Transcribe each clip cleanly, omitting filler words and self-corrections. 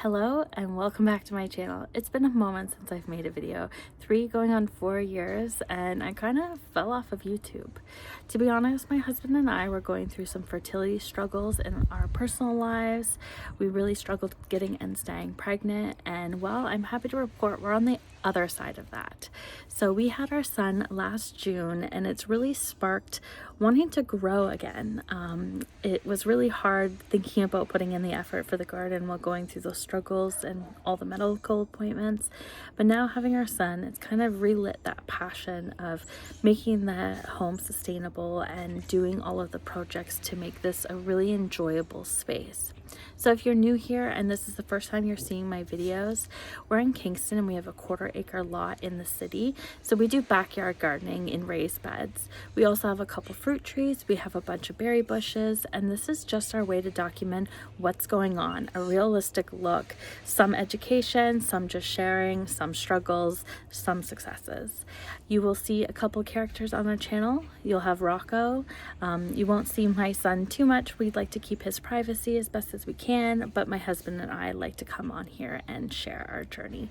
Hello and welcome back to my channel. It's been a moment since I've made a video, 3 going on 4 years, and I kind of fell off of YouTube. To be honest, my husband and I were going through some fertility struggles in our personal lives. We really struggled getting and staying pregnant, and well, I'm happy to report we're on the other side of that. So we had our son last June, and it's really sparked wanting to grow again. It was really hard thinking about putting in the effort for the garden while going through those struggles and all the medical appointments, but now having our son, it's kind of relit that passion of making the home sustainable and doing all of the projects to make this a really enjoyable space. So if you're new here and this is the first time you're seeing my videos, we're in Kingston and we have a 1/4 acre lot in the city. So we do backyard gardening in raised beds. We also have a couple fruit trees, we have a bunch of berry bushes, and this is just our way to document what's going on, a realistic look, some education, some just sharing, some struggles, some successes. You will see a couple characters on our channel. You'll have Rocco. You won't see my son too much. We'd like to keep his privacy as best as we can, but my husband and I like to come on here and share our journey.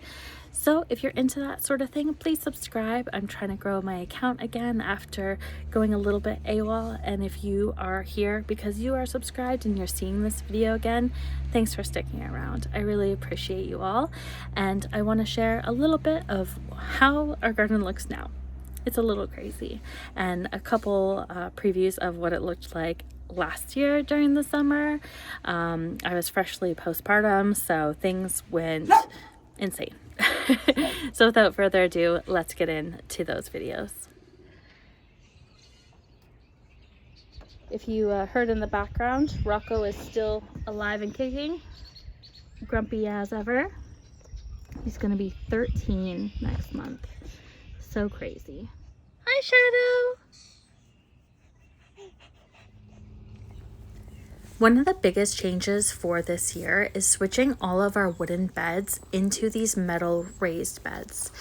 So if you're into that sort of thing, please subscribe. I'm trying to grow my account again after going a little bit AWOL, and if you are here because you are subscribed and you're seeing this video again, thanks for sticking around. I really appreciate you all, and I want to share a little bit of how our garden looks now. It's a little crazy, and a couple previews of what it looked like last year during the summer. I was freshly postpartum, so things went insane. So without further ado, let's get into those videos. If you heard in the background, Rocco is still alive and kicking, grumpy as ever. He's gonna be 13 next month. So crazy. Hi, Shadow. One of the biggest changes for this year is switching all of our wooden beds into these metal raised beds.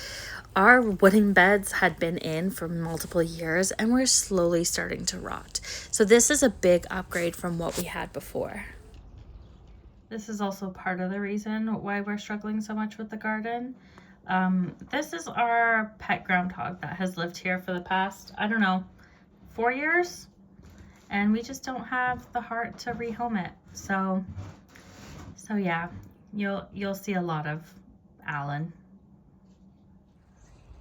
Our wooden beds had been in for multiple years and we're slowly starting to rot. So this is a big upgrade from what we had before. This is also part of the reason why we're struggling so much with the garden. This is our pet groundhog that has lived here for the past, I don't know, 4 years. And we just don't have the heart to rehome it. So yeah, you'll see a lot of Alan.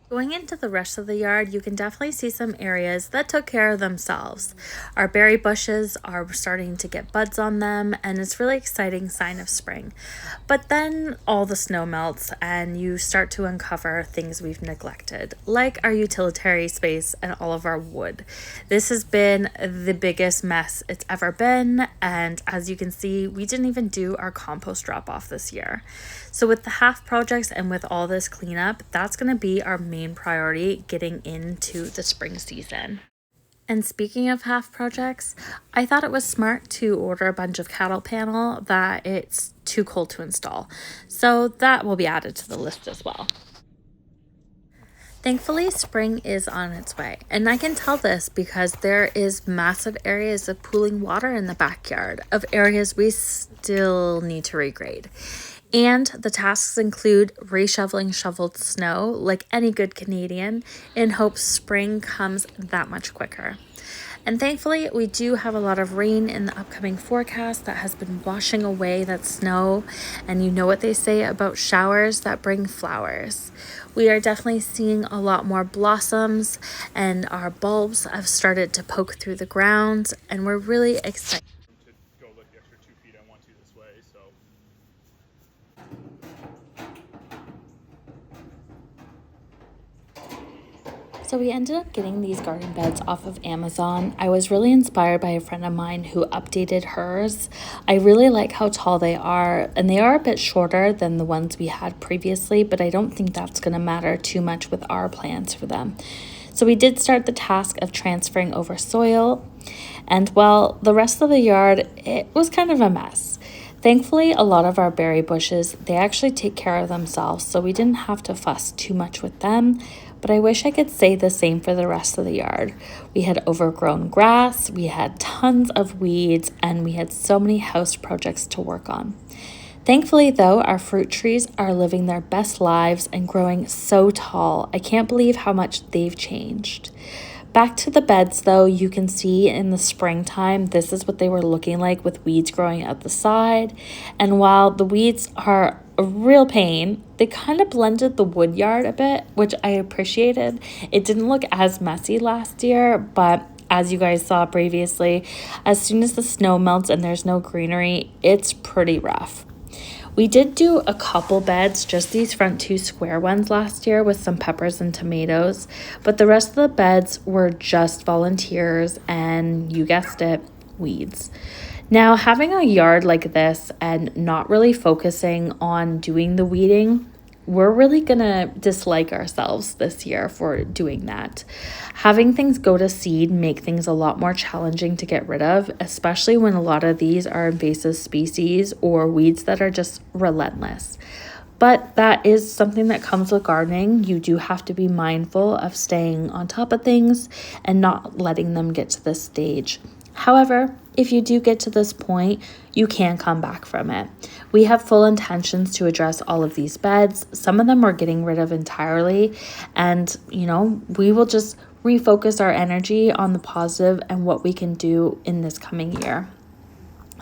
Going into the rest of the yard, you can definitely see some areas that took care of themselves. Our berry bushes are starting to get buds on them, and it's really exciting sign of spring. But then all the snow melts and you start to uncover things we've neglected, like our utilitarian space and all of our wood. This has been the biggest mess it's ever been, and as you can see, we didn't even do our compost drop off this year. So with the half projects and with all this cleanup, that's going to be our main priority getting into the spring season. And speaking of half projects, I thought it was smart to order a bunch of cattle panel that it's too cold to install. So that will be added to the list as well. Thankfully, spring is on its way, and I can tell this because there is massive areas of pooling water in the backyard of areas we still need to regrade. And the tasks include reshoveling shoveled snow like any good Canadian in hopes spring comes that much quicker. And thankfully, we do have a lot of rain in the upcoming forecast that has been washing away that snow. And you know what they say about showers that bring flowers. We are definitely seeing a lot more blossoms, and our bulbs have started to poke through the ground, and we're really excited. So we ended up getting these garden beds off of Amazon. I was really inspired by a friend of mine who updated hers. I really like how tall they are, and they are a bit shorter than the ones we had previously, but I don't think that's going to matter too much with our plans for them. So we did start the task of transferring over soil, and well, the rest of the yard, it was kind of a mess. Thankfully, a lot of our berry bushes, they actually take care of themselves, so we didn't have to fuss too much with them. But I wish I could say the same for the rest of the yard. We had overgrown grass, we had tons of weeds, and we had so many house projects to work on. Thankfully, though, our fruit trees are living their best lives and growing so tall. I can't believe how much they've changed. Back to the beds, though, you can see in the springtime, this is what they were looking like with weeds growing out the side. And while the weeds are a real pain, they kind of blended the wood yard a bit, which I appreciated. It didn't look as messy last year, but as you guys saw previously, as soon as the snow melts and there's no greenery, it's pretty rough. We did do a couple beds, just these front two square ones last year with some peppers and tomatoes, but the rest of the beds were just volunteers and, you guessed it, weeds. Now, having a yard like this and not really focusing on doing the weeding, we're really gonna dislike ourselves this year for doing that. Having things go to seed make things a lot more challenging to get rid of, especially when a lot of these are invasive species or weeds that are just relentless. But that is something that comes with gardening. You do have to be mindful of staying on top of things and not letting them get to this stage. However, if you do get to this point, you can come back from it. We have full intentions to address all of these beds. Some of them we're getting rid of entirely, and we will just refocus our energy on the positive and what we can do in this coming year.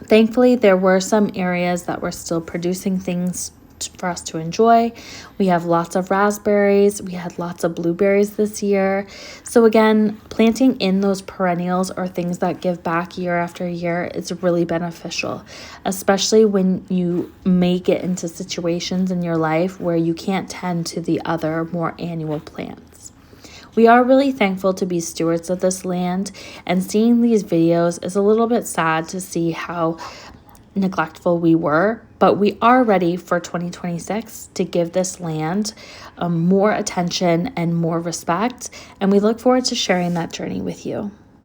Thankfully, there were some areas that were still producing things for us to enjoy. We have lots of raspberries. We had lots of blueberries this year. So again, planting in those perennials or things that give back year after year is really beneficial, especially when you may get into situations in your life where you can't tend to the other more annual plants. We are really thankful to be stewards of this land, and seeing these videos is a little bit sad to see how neglectful we were, but we are ready for 2026 to give this land more attention and more respect, and we look forward to sharing that journey with you.